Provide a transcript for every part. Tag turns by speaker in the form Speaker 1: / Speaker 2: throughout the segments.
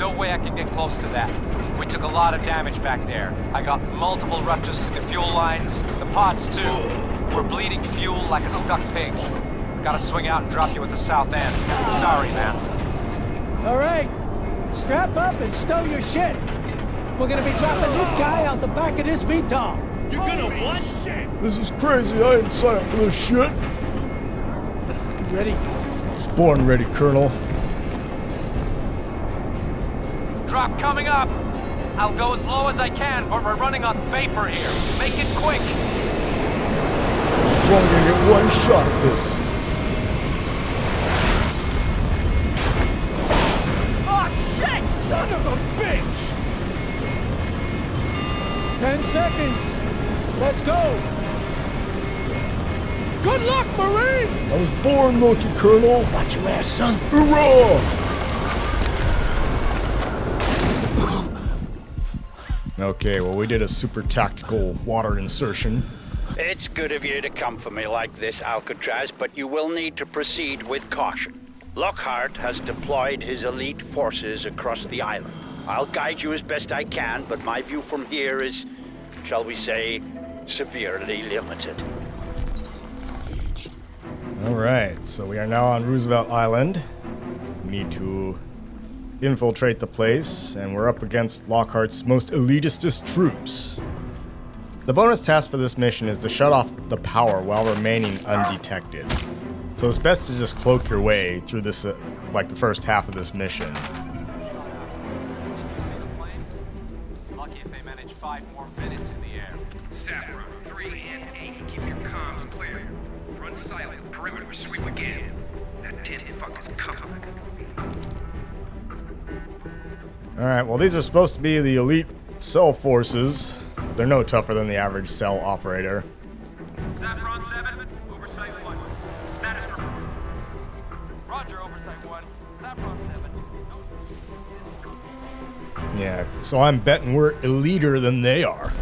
Speaker 1: no way I can get close to that. We took a lot of damage back there. I got multiple ruptures to the fuel lines, the pods too. We're bleeding fuel like a stuck pig. Gotta swing out and drop you at the south end. Sorry, man.
Speaker 2: All right, strap up and stow your shit. We're gonna be dropping this guy out the back of this VTOL.
Speaker 3: You're gonna what? Shit!
Speaker 4: This is crazy. I didn't sign up for this shit.
Speaker 2: You ready?
Speaker 4: Born ready, Colonel.
Speaker 1: Drop coming up. I'll go as low as I can, but we're running on vapor here. Make it quick.
Speaker 4: We're only gonna get one shot at this.
Speaker 3: Oh shit! Son of a bitch!
Speaker 2: 10 seconds. Let's go. Good luck, Marine!
Speaker 4: I was born lucky, Colonel.
Speaker 2: Watch your ass, son.
Speaker 4: Hoorah! Okay, well, we did a super tactical water insertion.
Speaker 5: It's good of you to come for me like this, Alcatraz, but you will need to proceed with caution. Lockhart has deployed his elite forces across the island. I'll guide you as best I can, but my view from here is, shall we say, severely limited.
Speaker 4: Alright, so we are now on Roosevelt Island. We need to infiltrate the place, and we're up against Lockhart's most elitist troops. The bonus task for this mission is to shut off the power while remaining undetected. So it's best to just cloak your way through this, like the first half of this mission.
Speaker 1: Lucky if they manage 5 more minutes in the air.
Speaker 6: Saffron, 3 and 8, keep your comms clear. Run silent, perimeter sweep again. That tin fuck is coming.
Speaker 4: Alright, well these are supposed to be the elite cell forces, but they're no tougher than the average cell operator.
Speaker 1: Saffron 7, Oversight 1. Status report. Roger, Oversight 1. Saffron 7.
Speaker 4: Yeah, so I'm betting we're eliter than they are.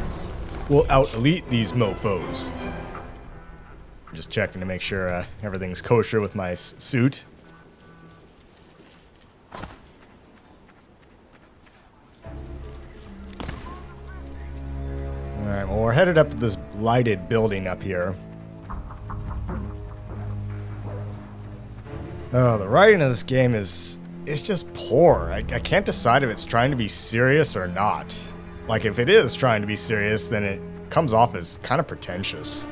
Speaker 4: We'll out-elite these mofos. Just checking to make sure everything's kosher with my suit. Alright, well we're headed up to this lighted building up here. Oh, the writing of this game is just poor. I can't decide if it's trying to be serious or not. Like, if it is trying to be serious, then it comes off as kind of pretentious.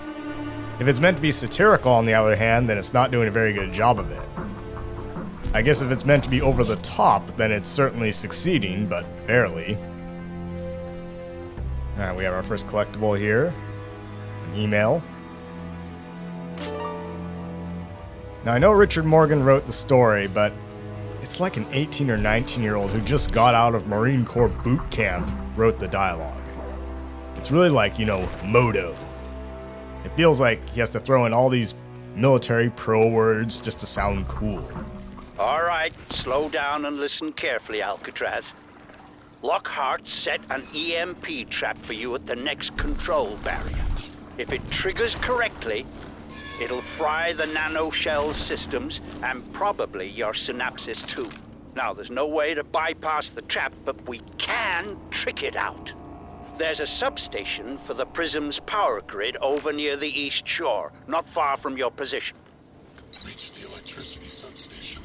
Speaker 4: If it's meant to be satirical, on the other hand, then it's not doing a very good job of it. I guess if it's meant to be over the top, then it's certainly succeeding, but barely. Alright, we have our first collectible here. An email. Now, I know Richard Morgan wrote the story, but it's like an 18 or 19-year-old who just got out of Marine Corps boot camp wrote the dialogue. It's really like, you know, Modo. It feels like he has to throw in all these military pro words just to sound cool.
Speaker 5: All right, slow down and listen carefully, Alcatraz. Lockhart set an EMP trap for you at the next control barrier. If it triggers correctly, it'll fry the nanoshell systems and probably your synapses too. Now, there's no way to bypass the trap, but we can trick it out. There's a substation for the Prism's power grid over near the east shore, not far from your position.
Speaker 7: Reach the electricity substation.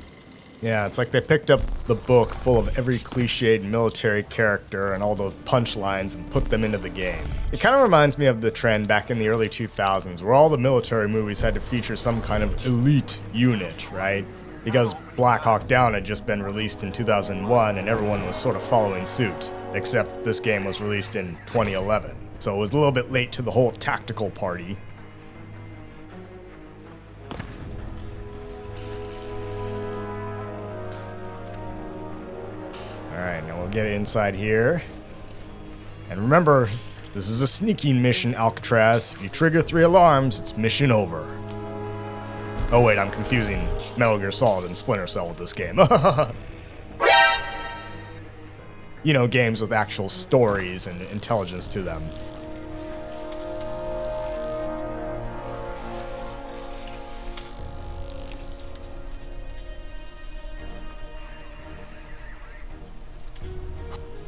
Speaker 4: Yeah, it's like they picked up the book full of every cliched military character and all those punchlines and put them into the game. It kind of reminds me of the trend back in the early 2000s where all the military movies had to feature some kind of elite unit, right? Because Black Hawk Down had just been released in 2001 and everyone was sort of following suit, except this game was released in 2011. So it was a little bit late to the whole tactical party. Alright, now we'll get inside here. And remember, this is a sneaking mission, Alcatraz. If you trigger 3 alarms, it's mission over. Oh wait, I'm confusing Metal Gear Solid and Splinter Cell with this game. You know, games with actual stories and intelligence to them.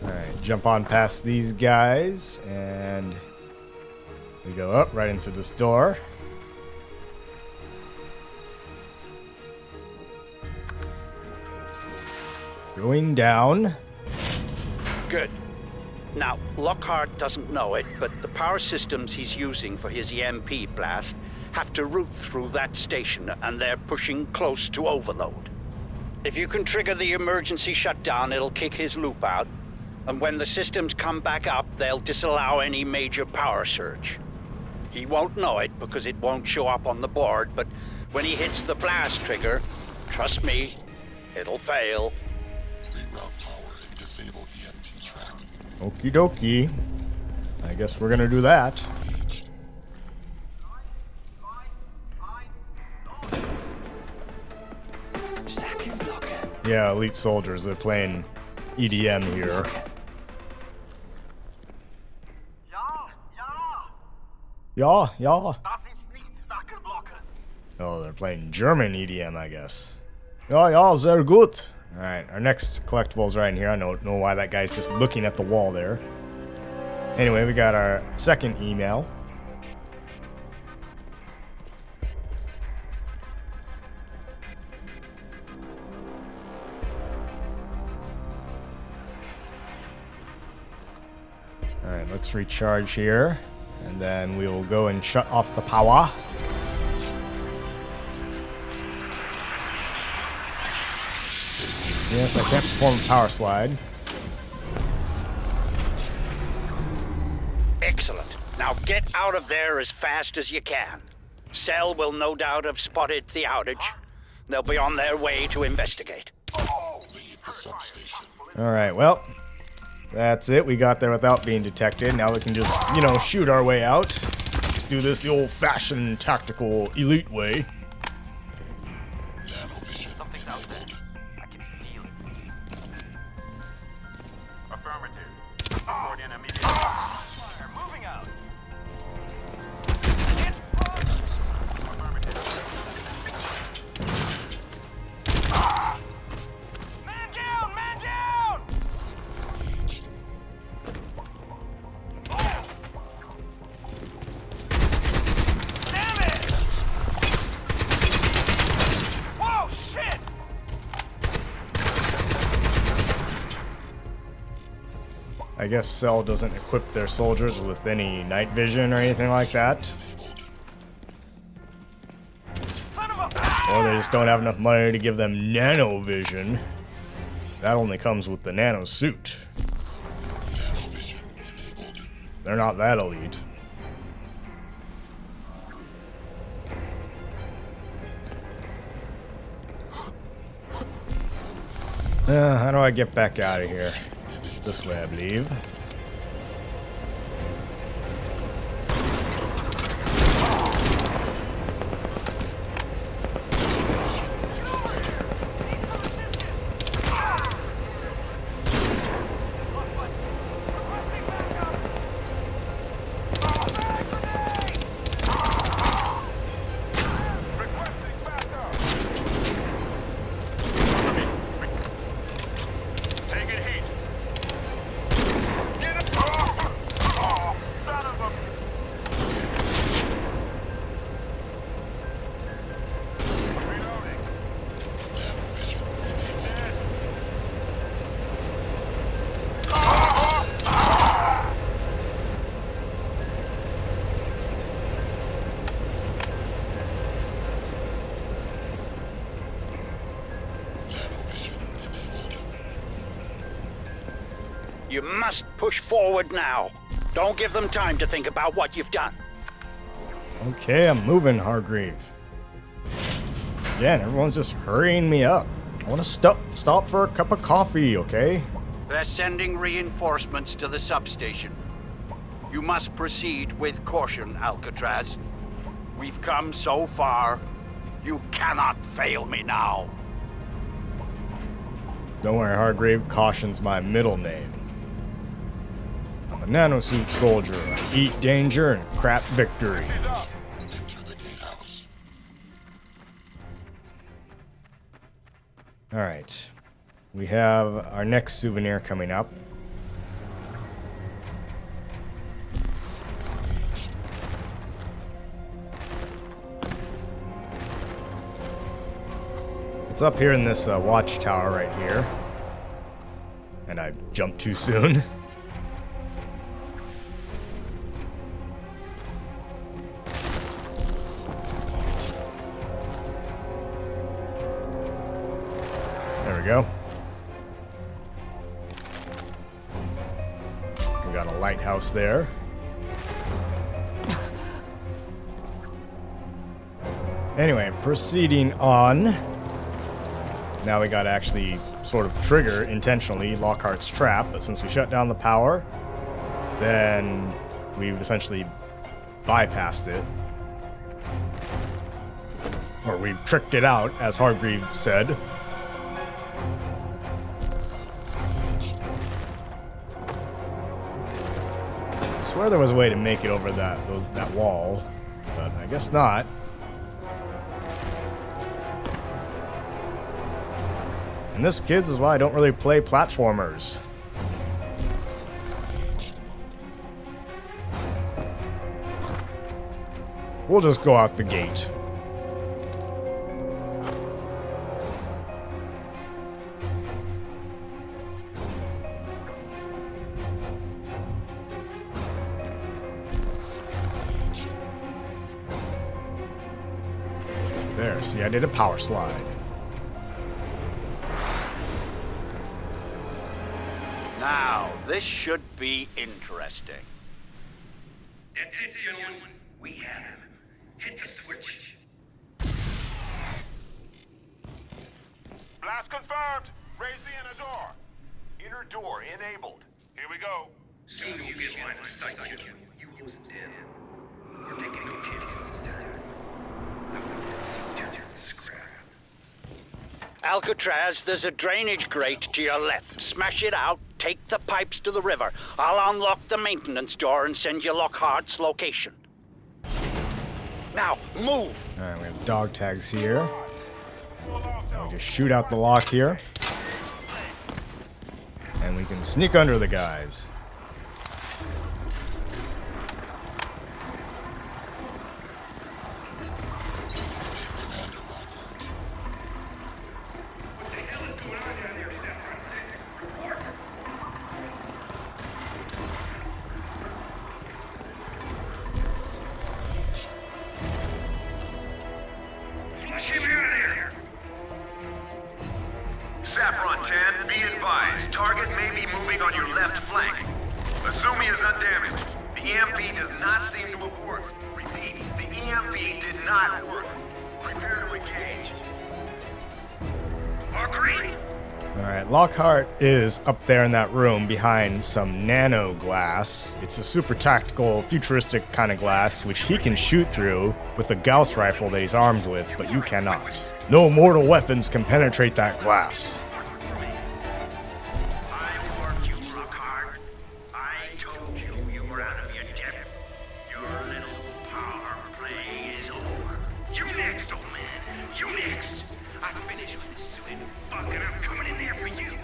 Speaker 4: Alright, jump on past these guys, and we go up right into this door. Going down.
Speaker 5: Good. Now, Lockhart doesn't know it, but the power systems he's using for his EMP blast have to route through that station, and they're pushing close to overload. If you can trigger the emergency shutdown, it'll kick his loop out, and when the systems come back up, they'll disallow any major power surge. He won't know it because it won't show up on the board, but when he hits the blast trigger, trust me, it'll fail.
Speaker 7: Reroute power and disable EMP trap.
Speaker 4: Okie dokie. I guess we're gonna do that. Yeah, elite soldiers, they're playing EDM here. Yeah, yeah. Oh, they're playing German EDM, I guess. Yeah, yeah, they're good. Alright, our next collectible is right in here. I don't know why that guy's just looking at the wall there. Anyway, we got our second email. Alright, let's recharge here. And then we will go and shut off the power. Yes, I can't perform a power slide.
Speaker 5: Excellent. Now get out of there as fast as you can. Cell will no doubt have spotted the outage. They'll be on their way to investigate.
Speaker 7: Leave the substation.
Speaker 4: Alright, well, that's it. We got there without being detected. Now we can just, you know, shoot our way out. Do this the old-fashioned tactical elite way.
Speaker 7: Nanovision
Speaker 6: Something's out there. I can feel it. Affirmative. Report in immediately. Fire, moving out. Man down! Man down! Damn it! Whoa, shit!
Speaker 4: I guess Cell doesn't equip their soldiers with any night vision or anything like that.
Speaker 6: Son of a...
Speaker 4: Or they just don't have enough money to give them nano vision. That only comes with the nano suit.
Speaker 7: Nanovision enabled.
Speaker 4: They're not that elite. How do I get back out of here? This way, I believe.
Speaker 6: Taking heat. Get it! Son of a... Reloading.
Speaker 7: Nanovision enabled. Nanovision enabled.
Speaker 5: You must push forward now. Don't give them time to think about what you've done.
Speaker 4: Okay, I'm moving, Hargreave. Again, everyone's just hurrying me up. I want to stop for a cup of coffee, okay?
Speaker 5: They're sending reinforcements to the substation. You must proceed with caution, Alcatraz. We've come so far. You cannot fail me now.
Speaker 4: Don't worry, Hargrave. Caution's my middle name. I'm a nanosuit soldier. I eat danger and crap victory.
Speaker 7: Enter the gatehouse.
Speaker 4: Alright. We have our next souvenir coming up. It's up here in this watchtower right here. And I jumped too soon. There we go. We got a lighthouse there. Anyway, proceeding on. Now we gotta actually sort of trigger intentionally Lockhart's trap, but since we shut down the power, then we've essentially bypassed it. Or we've tricked it out, as Hargreave said. I swear there was a way to make it over that wall, but I guess not. And this, kids, is why I don't really play platformers. We'll just go out the gate. There, see, I did a power slide.
Speaker 5: Now, this should be interesting.
Speaker 6: That's it, gentlemen. We have him. Hit the switch.
Speaker 3: Blast confirmed. Raise the inner door. Inner door enabled. Here we go.
Speaker 6: Soon you get line of sight, Jim. You close it down. We're taking no chances this time. I wouldn't see you the scrap.
Speaker 5: Alcatraz, there's a drainage grate to your left. Smash it out, take the pipes to the river. I'll unlock the maintenance door and send you Lockhart's location. Now, move!
Speaker 4: Alright, we have dog tags here. We just shoot out the lock here. And we can sneak under the guys.
Speaker 6: What the hell is going on down there, Saffron 6? Report. Flush him out of there!
Speaker 8: Saffron 10, be advised, target may be moving on your left flank. Assume he is undamaged. The EMP does not seem to have worked. Repeat, the EMP did not work. Prepare to engage.
Speaker 6: Agreed!
Speaker 4: Alright, Lockhart is up there in that room behind some nano glass. It's a super tactical, futuristic kind of glass, which he can shoot through with a Gauss rifle that he's armed with, but you cannot. No mortal weapons can penetrate that glass.
Speaker 6: I warned you, Lockhart. I told you you were out of your depth. Your little power play is over. You next, old man. You next. I finished with this silly fuck and I'm coming in there for you.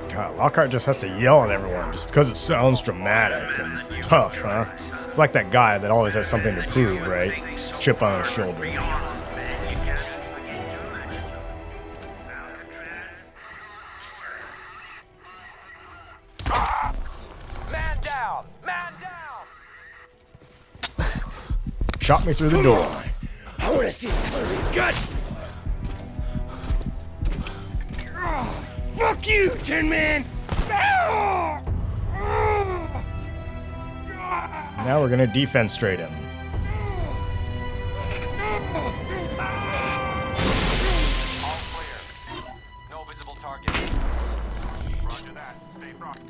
Speaker 4: God, Lockhart just has to yell at everyone just because it sounds dramatic and tough, huh? It's like that guy that always has something to prove, right? Chip on his shoulder.
Speaker 1: Man down! Man down!
Speaker 4: Shot me through the door.
Speaker 3: I want to see the color of your gut. Fuck you, Tin Man.
Speaker 4: Now we're gonna defenstrate him.
Speaker 1: All clear. No visible target.
Speaker 3: Roger that. Stay front.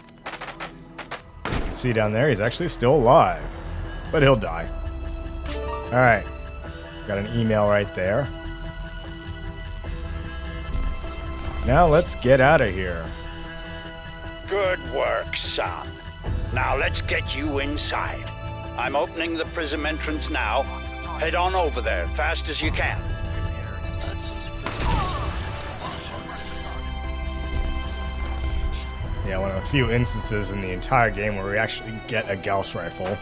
Speaker 4: See down there, he's actually still alive. But he'll die. Alright. Got an email right there. Now let's get out of here.
Speaker 5: Good work, son. Now let's get you inside. I'm opening the prism entrance now. Head on over there, fast as you can.
Speaker 4: Yeah, one of the few instances in the entire game where we actually get a Gauss rifle.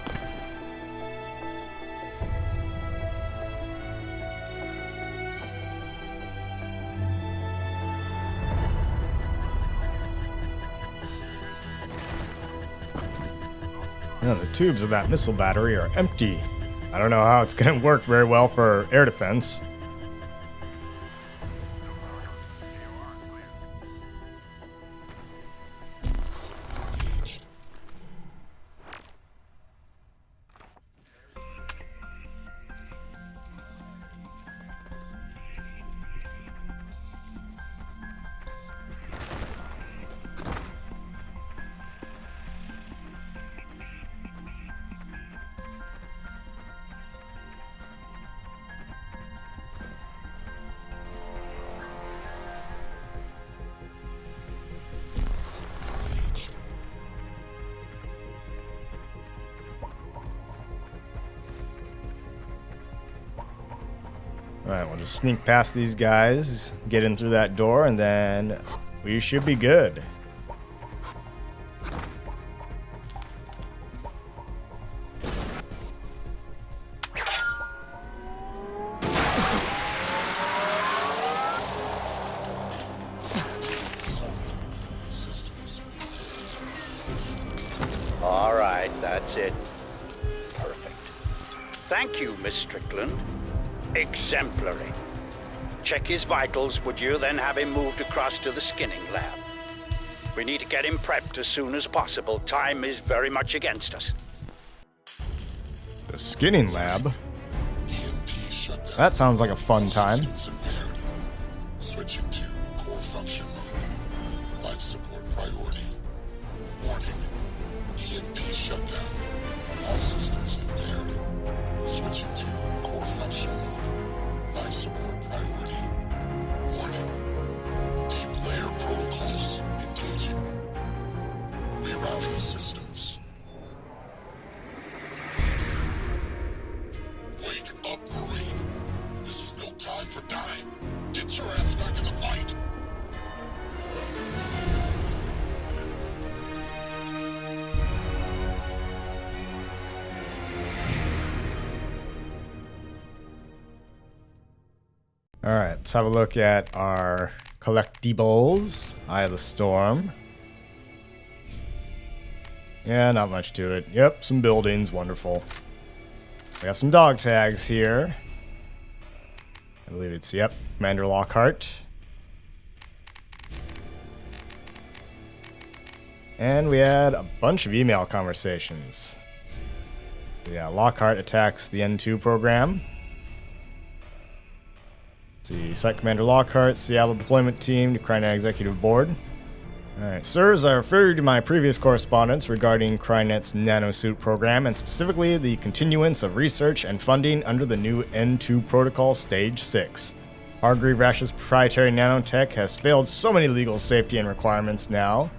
Speaker 4: Yeah, the tubes of that missile battery are empty. I don't know how it's going to work very well for air defense. Alright, we'll just sneak past these guys, get in through that door, and then we should be good.
Speaker 5: All right, that's it. Perfect. Thank you, Miss Strickland. Exemplary. Check his vitals, would you, then have him moved across to the skinning lab. We need to get him prepped as soon as possible. Time is very much against us.
Speaker 4: The skinning lab?
Speaker 7: EMP shutdown.
Speaker 4: That sounds like a fun time.
Speaker 7: Systems impaired. Switching to core function mode. Life support priority. Warning. EMP shutdown. All systems impaired. Switching to core function mode. Life support priority. Warning. Deep layer protocols engaging. Rerouting systems. Wake up, Marine. This is no time for dying. Get your ass back in the fight.
Speaker 4: Alright, let's have a look at our collectibles. Eye of the Storm. Yeah, not much to it. Yep, some buildings, wonderful. We have some dog tags here. I believe it's, yep, Commander Lockhart. And we had a bunch of email conversations. Yeah, Lockhart attacks the N2 program. Let's see, Site Commander Lockhart, Seattle Deployment Team, to Crynet Executive Board. Alright, sirs, I refer you to my previous correspondence regarding Crynet's nanosuit program, and specifically the continuance of research and funding under the new N2 Protocol Stage 6. Hargreave Rash's proprietary nanotech has failed so many legal safety and requirements now,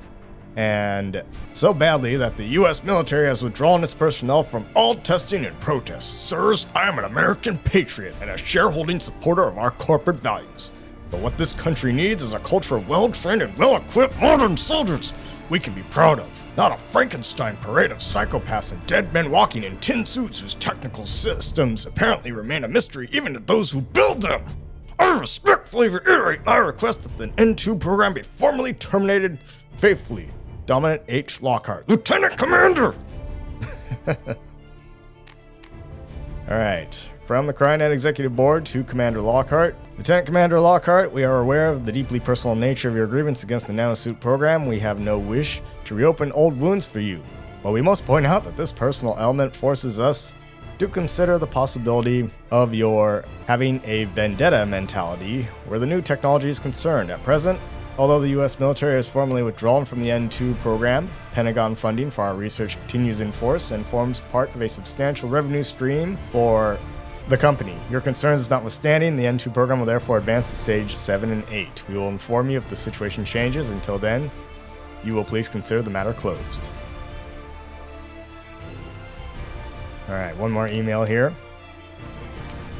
Speaker 4: and so badly that the US military has withdrawn its personnel from all testing and protests. Sirs, I am an American patriot and a shareholding supporter of our corporate values. But what this country needs is a culture of well-trained and well-equipped modern soldiers we can be proud of. Not a Frankenstein parade of psychopaths and dead men walking in tin suits whose technical systems apparently remain a mystery even to those who build them. I respectfully reiterate my request that the N2 program be formally terminated. Faithfully, Dominant H. Lockhart, Lieutenant Commander! Alright, from the Crynet Executive Board to Commander Lockhart. Lieutenant Commander Lockhart, we are aware of the deeply personal nature of your grievance against the nanosuit program. We have no wish to reopen old wounds for you. But we must point out that this personal element forces us to consider the possibility of your having a vendetta mentality where the new technology is concerned. At present, although the US military has formally withdrawn from the N2 program, Pentagon funding for our research continues in force and forms part of a substantial revenue stream for the company. Your concerns notwithstanding, the N2 program will therefore advance to stage 7 and 8. We will inform you if the situation changes. Until then, you will please consider the matter closed. Alright, one more email here.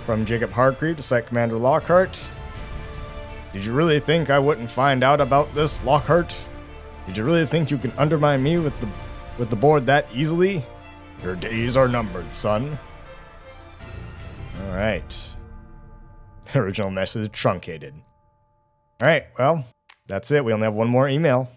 Speaker 4: From Jacob Hargreave to Site Commander Lockhart. Did you really think I wouldn't find out about this, Lockhart? Did you really think you can undermine me with the board that easily? Your days are numbered, son. Alright. Original message truncated. Alright, well, that's it. We only have one more email.